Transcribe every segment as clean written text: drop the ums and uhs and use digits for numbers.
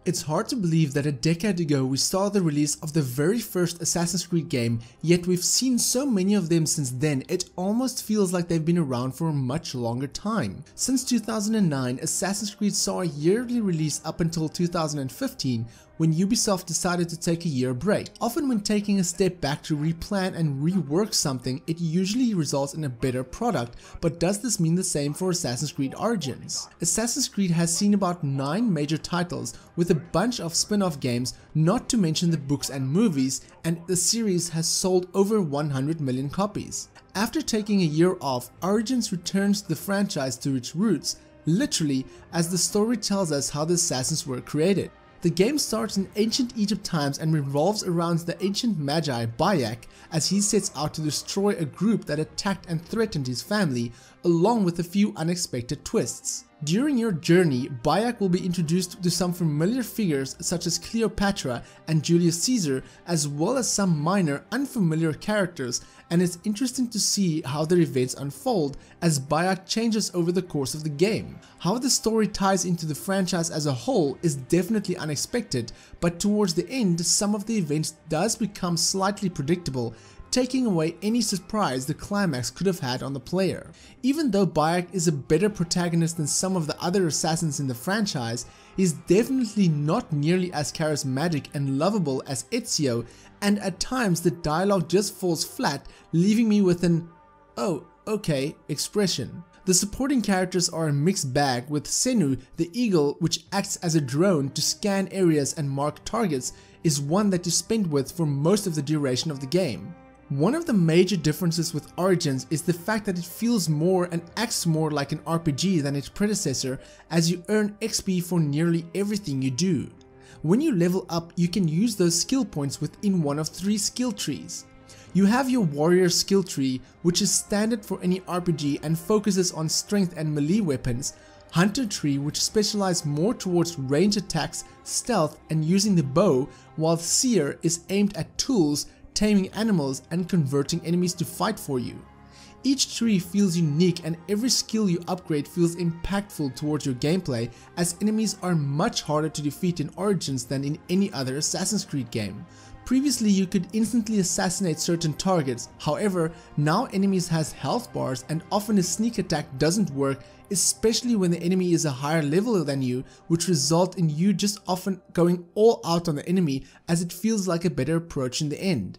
It's hard to believe that a decade ago we saw the release of the very first Assassin's Creed game, yet we've seen so many of them since then it almost feels like they've been around for a much longer time. Since 2009, Assassin's Creed saw a yearly release up until 2015, when Ubisoft decided to take a year break. Often when taking a step back to replan and rework something, it usually results in a better product, but does this mean the same for Assassin's Creed Origins? Assassin's Creed has seen about 9 major titles with a bunch of spin-off games, not to mention the books and movies, and the series has sold over 100 million copies. After taking a year off, Origins returns the franchise to its roots, literally, as the story tells us how the assassins were created. The game starts in ancient Egypt times and revolves around the ancient magi Bayek as he sets out to destroy a group that attacked and threatened his family, along with a few unexpected twists. During your journey, Bayek will be introduced to some familiar figures such as Cleopatra and Julius Caesar, as well as some minor unfamiliar characters, and it's interesting to see how their events unfold as Bayek changes over the course of the game. How the story ties into the franchise as a whole is definitely unexpected, but towards the end some of the events does become slightly predictable, taking away any surprise the climax could have had on the player. Even though Bayek is a better protagonist than some of the other assassins in the franchise, he's definitely not nearly as charismatic and lovable as Ezio, and at times the dialogue just falls flat, leaving me with an "oh, okay" expression. The supporting characters are a mixed bag, with Senu, the eagle which acts as a drone to scan areas and mark targets, is one that you spend with for most of the duration of the game. One of the major differences with Origins is the fact that it feels more and acts more like an RPG than its predecessor, as you earn XP for nearly everything you do. When you level up, you can use those skill points within one of 3 skill trees. You have your warrior skill tree, which is standard for any RPG and focuses on strength and melee weapons, hunter tree, which specializes more towards range attacks, stealth and using the bow, while seer is aimed at tools, taming animals and converting enemies to fight for you. Each tree feels unique and every skill you upgrade feels impactful towards your gameplay, as enemies are much harder to defeat in Origins than in any other Assassin's Creed game. Previously you could instantly assassinate certain targets, however now enemies has health bars and often a sneak attack doesn't work, especially when the enemy is a higher level than you, which result in you just often going all out on the enemy, as it feels like a better approach in the end.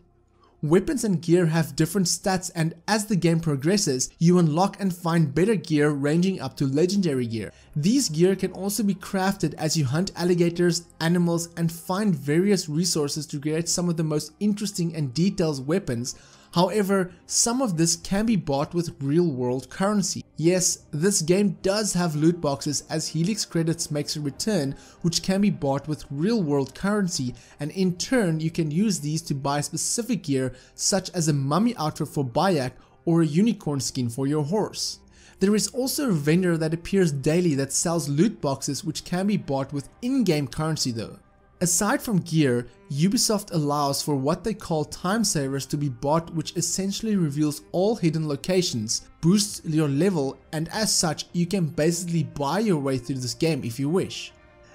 Weapons and gear have different stats, and as the game progresses, you unlock and find better gear ranging up to legendary gear. These gear can also be crafted as you hunt alligators, animals and find various resources to create some of the most interesting and detailed weapons. However, some of this can be bought with real world currency. Yes, this game does have loot boxes, as Helix credits makes a return, which can be bought with real world currency, and in turn you can use these to buy specific gear such as a mummy outfit for Bayek or a unicorn skin for your horse. There is also a vendor that appears daily that sells loot boxes which can be bought with in-game currency though. Aside from gear, Ubisoft allows for what they call time savers to be bought, which essentially reveals all hidden locations, boosts your level, and as such you can basically buy your way through this game if you wish.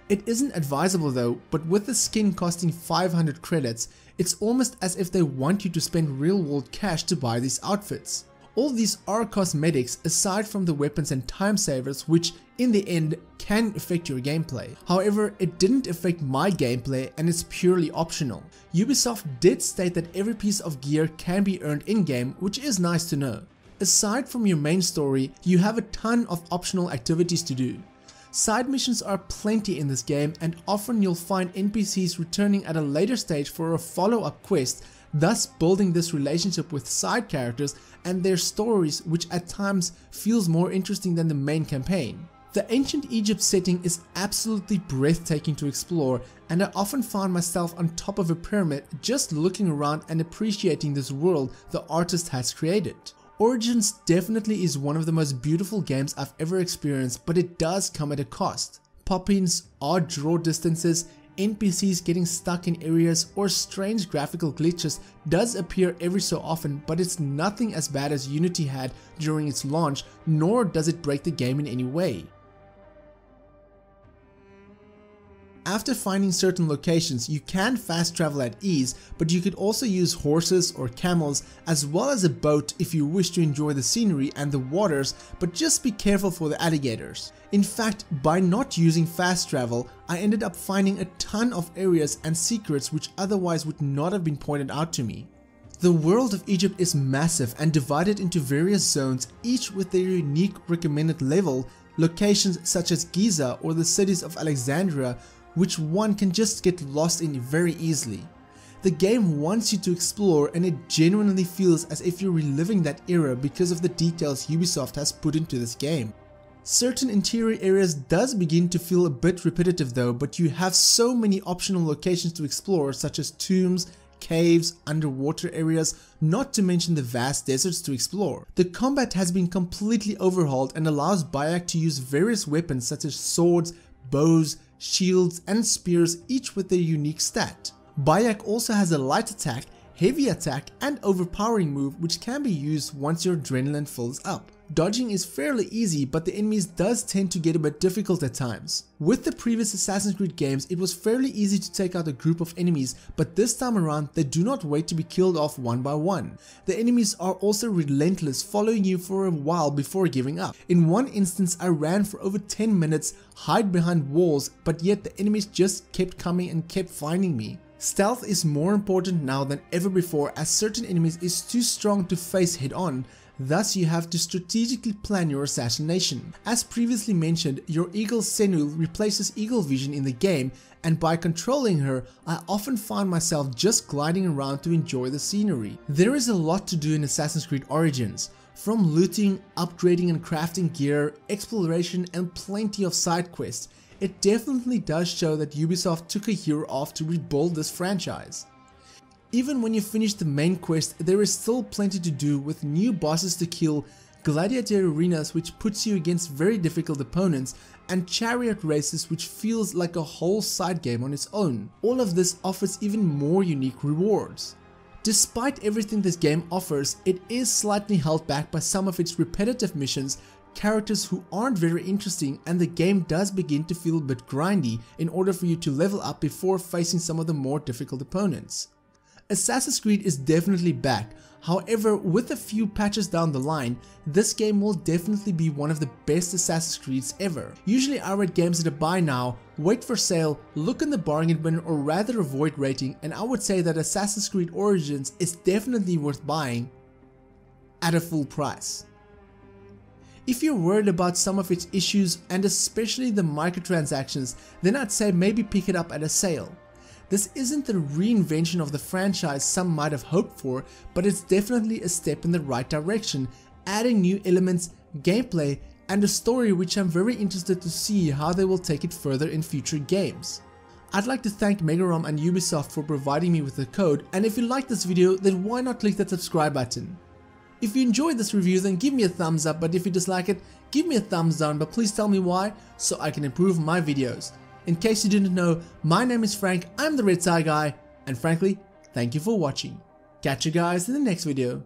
It isn't advisable though, but with the skin costing 500 credits, it's almost as if they want you to spend real world cash to buy these outfits. All these are cosmetics aside from the weapons and time savers, which in the end can affect your gameplay. However, it didn't affect my gameplay and it's purely optional. Ubisoft did state that every piece of gear can be earned in-game, which is nice to know. Aside from your main story, you have a ton of optional activities to do. Side missions are plenty in this game, and often you'll find NPCs returning at a later stage for a follow-up quest, thus building this relationship with side characters and their stories, which at times feels more interesting than the main campaign. The ancient Egypt setting is absolutely breathtaking to explore, and I often found myself on top of a pyramid just looking around and appreciating this world the artist has created. Origins definitely is one of the most beautiful games I've ever experienced, but it does come at a cost. Pop-ins, odd draw distances, NPCs getting stuck in areas, or strange graphical glitches does appear every so often, but it's nothing as bad as Unity had during its launch, nor does it break the game in any way. After finding certain locations, you can fast travel at ease, but you could also use horses or camels as well as a boat if you wish to enjoy the scenery and the waters, but just be careful for the alligators. In fact, by not using fast travel, I ended up finding a ton of areas and secrets which otherwise would not have been pointed out to me. The world of Egypt is massive and divided into various zones, each with their unique recommended level, locations such as Giza or the cities of Alexandria, which one can just get lost in very easily. The game wants you to explore, and it genuinely feels as if you're reliving that era because of the details Ubisoft has put into this game. Certain interior areas does begin to feel a bit repetitive though, but you have so many optional locations to explore, such as tombs, caves, underwater areas, not to mention the vast deserts to explore. The combat has been completely overhauled and allows Bayek to use various weapons such as swords, bows, shields and spears, each with their unique stat. Bayek also has a light attack, heavy attack and overpowering move which can be used once your adrenaline fills up. Dodging is fairly easy, but the enemies does tend to get a bit difficult at times. With the previous Assassin's Creed games, it was fairly easy to take out a group of enemies, but this time around they do not wait to be killed off one by one. The enemies are also relentless, following you for a while before giving up. In one instance I ran for over 10 minutes, hide behind walls, but yet the enemies just kept coming and kept finding me. Stealth is more important now than ever before, as certain enemies is too strong to face head on. Thus you have to strategically plan your assassination. As previously mentioned, your Eagle Senu replaces Eagle Vision in the game, and by controlling her, I often find myself just gliding around to enjoy the scenery. There is a lot to do in Assassin's Creed Origins, from looting, upgrading and crafting gear, exploration and plenty of side quests. It definitely does show that Ubisoft took a year off to rebuild this franchise. Even when you finish the main quest, there is still plenty to do, with new bosses to kill, gladiator arenas which puts you against very difficult opponents, and chariot races which feels like a whole side game on its own. All of this offers even more unique rewards. Despite everything this game offers, it is slightly held back by some of its repetitive missions, characters who aren't very interesting, and the game does begin to feel a bit grindy in order for you to level up before facing some of the more difficult opponents. Assassin's Creed is definitely back. However, with a few patches down the line, this game will definitely be one of the best Assassin's Creeds ever. Usually I rate games at a buy now, wait for sale, look in the bargain bin or rather avoid rating, and I would say that Assassin's Creed Origins is definitely worth buying at a full price. If you're worried about some of its issues and especially the microtransactions, then I'd say maybe pick it up at a sale. This isn't the reinvention of the franchise some might have hoped for, but it's definitely a step in the right direction, adding new elements, gameplay, and a story which I'm very interested to see how they will take it further in future games. I'd like to thank Megarom and Ubisoft for providing me with the code, and if you liked this video, then why not click that subscribe button. If you enjoyed this review, then give me a thumbs up, but if you dislike it, give me a thumbs down, but please tell me why so I can improve my videos. In case you didn't know, my name is Frank, I'm the Red Tie Guy, and frankly, thank you for watching. Catch you guys in the next video.